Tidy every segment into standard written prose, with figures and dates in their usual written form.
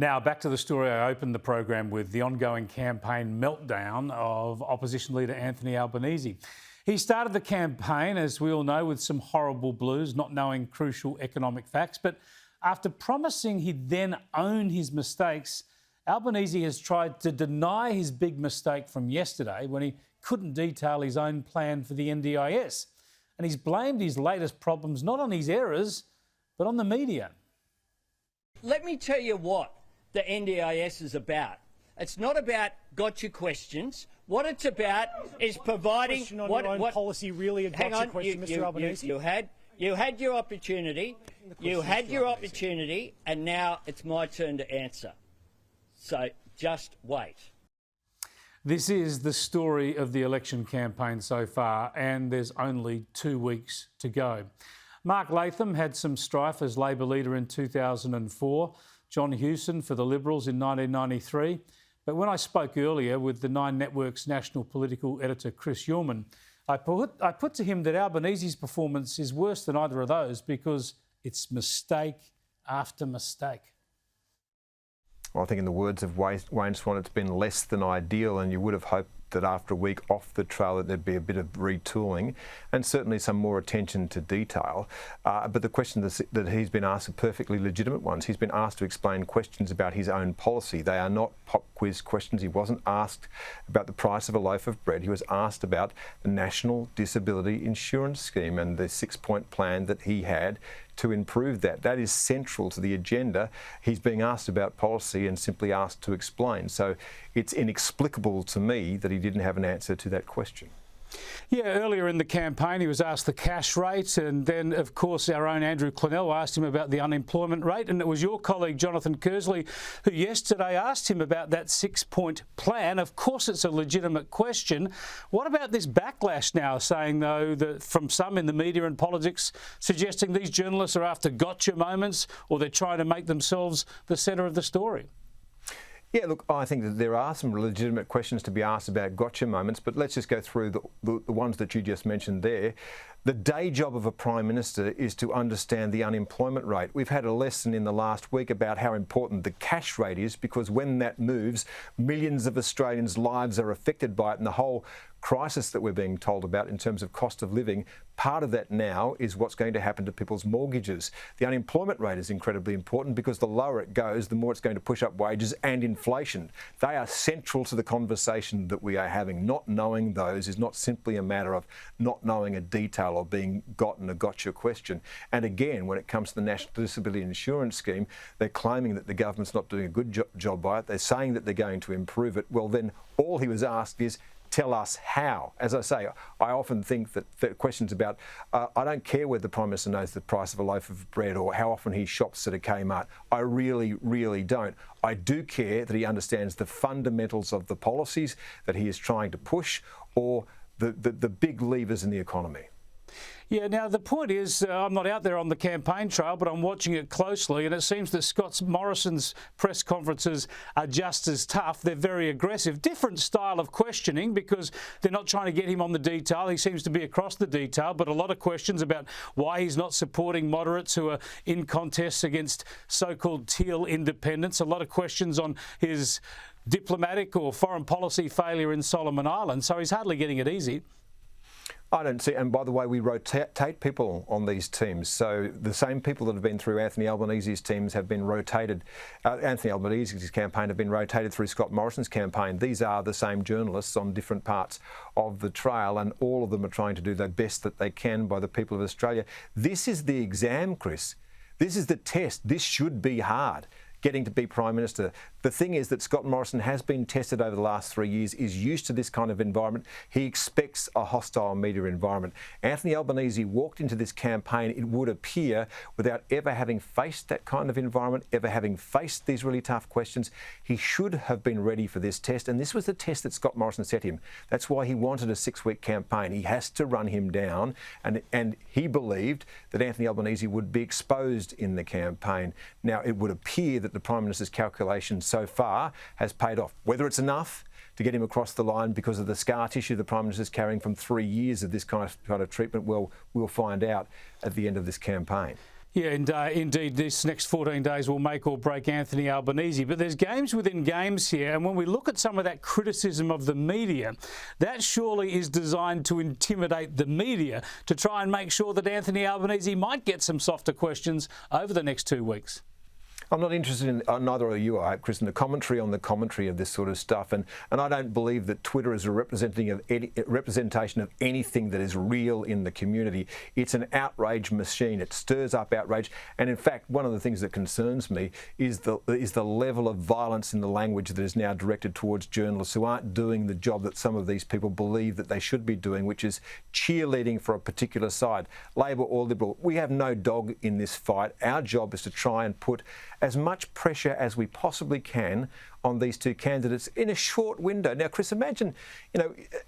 Now, back to the story I opened the program with, the ongoing campaign meltdown of Opposition Leader Anthony Albanese. He started the campaign, as we all know, with some horrible blues, not knowing crucial economic facts. But after promising he'd then own his mistakes, Albanese has tried to deny his big mistake from yesterday when he couldn't detail his own plan for the NDIS. And he's blamed his latest problems not on his errors, but on the media. Let me tell you what the NDIS is about. It's not about gotcha questions. What it's about is providing what policy really a gotcha question, Mr. Albanese. You had your opportunity. You had your opportunity, and now it's my turn to answer. So just wait. This is the story of the election campaign so far, and there's only 2 weeks to go. Mark Latham had some strife as Labor leader in 2004, John Hewson for the Liberals in 1993. But when I spoke earlier with the Nine Network's national political editor Chris Uhlmann, I put to him that Albanese's performance is worse than either of those because it's mistake after mistake. Well, I think in the words of Wayne Swan, it's been less than ideal, and you would have hoped that after a week off the trail that there'd be a bit of retooling and certainly some more attention to detail. But the questions that he's been asked are perfectly legitimate ones. He's been asked to explain questions about his own policy. They are not pop quiz questions. He wasn't asked about the price of a loaf of bread. He was asked about the National Disability Insurance Scheme and the 6-point plan that he had to improve that. That is central to the agenda. He's being asked about policy and simply asked to explain. So it's inexplicable to me that he didn't have an answer to that question. Yeah, earlier in the campaign he was asked the cash rate, and then of course our own Andrew Clennell asked him about the unemployment rate, and it was your colleague Jonathan Kersley who yesterday asked him about that 6-point plan. Of course it's a legitimate question. What about this backlash now, saying though that from some in the media and politics suggesting these journalists are after gotcha moments, or they're trying to make themselves the centre of the story? Yeah, look, I think that there are some legitimate questions to be asked about gotcha moments, but let's just go through the ones that you just mentioned there. The day job of a Prime Minister is to understand the unemployment rate. We've had a lesson in the last week about how important the cash rate is, because when that moves, millions of Australians' lives are affected by it, and the whole crisis that we're being told about in terms of cost of living, part of that now is what's going to happen to people's mortgages. The unemployment rate is incredibly important because the lower it goes, the more it's going to push up wages and inflation. They are central to the conversation that we are having. Not knowing those is not simply a matter of not knowing a detail or being gotten a gotcha question. And again, when it comes to the National Disability Insurance Scheme, they're claiming that the government's not doing a good job by it. They're saying that they're going to improve it. Well, then all he was asked is, tell us how. As I say, I often think that the questions about, I don't care whether the Prime Minister knows the price of a loaf of bread or how often he shops at a Kmart. I really, really don't. I do care that he understands the fundamentals of the policies that he is trying to push, or the big levers in the economy. Yeah, now the point is, I'm not out there on the campaign trail, but I'm watching it closely, and it seems that Scott Morrison's press conferences are just as tough. They're very aggressive. Different style of questioning, because they're not trying to get him on the detail. He seems to be across the detail, but a lot of questions about why he's not supporting moderates who are in contests against so-called teal independents. A lot of questions on his diplomatic or foreign policy failure in Solomon Islands, so he's hardly getting it easy. I don't see, and by the way, we rotate people on these teams. So the same people that have been through Anthony Albanese's teams have been rotated. Anthony Albanese's campaign have been rotated through Scott Morrison's campaign. These are the same journalists on different parts of the trail, and all of them are trying to do the best that they can by the people of Australia. This is the exam, Chris. This is the test. This should be hard, getting to be Prime Minister. The thing is that Scott Morrison has been tested over the last 3 years, is used to this kind of environment. He expects a hostile media environment. Anthony Albanese walked into this campaign, it would appear, without ever having faced that kind of environment, ever having faced these really tough questions. He should have been ready for this test, and this was the test that Scott Morrison set him. That's why he wanted a 6-week campaign. He has to run him down, and he believed that Anthony Albanese would be exposed in the campaign. Now, it would appear that the Prime Minister's calculations so far has paid off. Whether it's enough to get him across the line because of the scar tissue the Prime Minister's carrying from 3 years of this kind of treatment, well, we'll find out at the end of this campaign. Yeah, and indeed, this next 14 days will make or break Anthony Albanese. But there's games within games here, and when we look at some of that criticism of the media, that surely is designed to intimidate the media to try and make sure that Anthony Albanese might get some softer questions over the next 2 weeks. I'm not interested in, neither are you, I hope, Chris, in the commentary on the commentary of this sort of stuff. And I don't believe that Twitter is a representation of anything that is real in the community. It's an outrage machine. It stirs up outrage. And in fact, one of the things that concerns me is the level of violence in the language that is now directed towards journalists who aren't doing the job that some of these people believe that they should be doing, which is cheerleading for a particular side, Labor or Liberal. We have no dog in this fight. Our job is to try and put as much pressure as we possibly can on these two candidates in a short window. Now, Chris, imagine,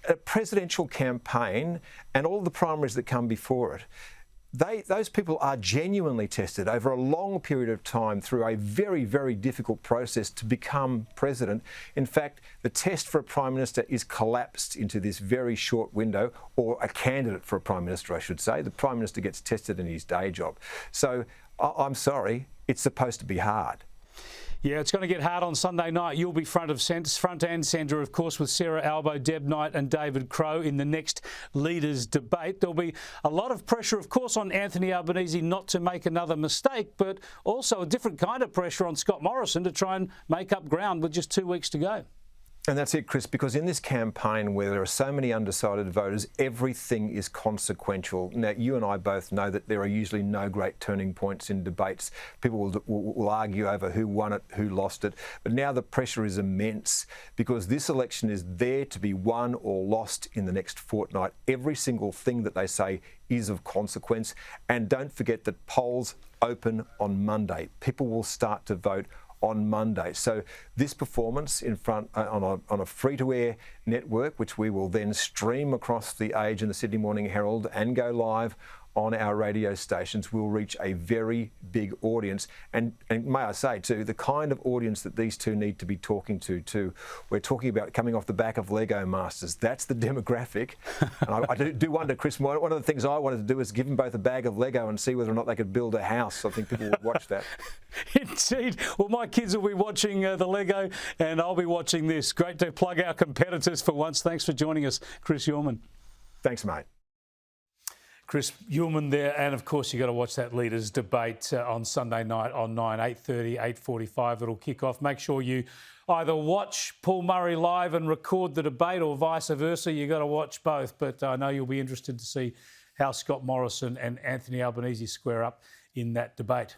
a presidential campaign and all the primaries that come before it. Those people are genuinely tested over a long period of time through a very, very difficult process to become president. In fact, the test for a prime minister is collapsed into this very short window, or a candidate for a prime minister, I should say. The prime minister gets tested in his day job. So I'm sorry, it's supposed to be hard. Yeah, it's going to get hard on Sunday night. You'll be front and centre, of course, with Sarah Albo, Deb Knight and David Crow in the next Leaders debate. There'll be a lot of pressure, of course, on Anthony Albanese not to make another mistake, but also a different kind of pressure on Scott Morrison to try and make up ground with just 2 weeks to go. And that's it, Chris, because in this campaign where there are so many undecided voters, everything is consequential. Now, you and I both know that there are usually no great turning points in debates. People will argue over who won it, who lost it. But now the pressure is immense because this election is there to be won or lost in the next fortnight. Every single thing that they say is of consequence. And don't forget that polls open on Monday. People will start to vote on Monday. So this performance in front on a free-to-air network, which we will then stream across the Age and the Sydney Morning Herald and go live on our radio stations, will reach a very big audience. And may I say, too, the kind of audience that these two need to be talking to, too. We're talking about coming off the back of Lego Masters. That's the demographic. And I do wonder, Chris, one of the things I wanted to do is give them both a bag of Lego and see whether or not they could build a house. I think people would watch that. Indeed. Well, my kids will be watching the Lego and I'll be watching this. Great to plug our competitors for once. Thanks for joining us, Chris Uhlmann. Thanks, mate. Chris Uhlmann there, and of course you've got to watch that Leaders debate on Sunday night on 9, 8:30, 8:45. It'll kick off. Make sure you either watch Paul Murray live and record the debate or vice versa. You've got to watch both, but I know you'll be interested to see how Scott Morrison and Anthony Albanese square up in that debate.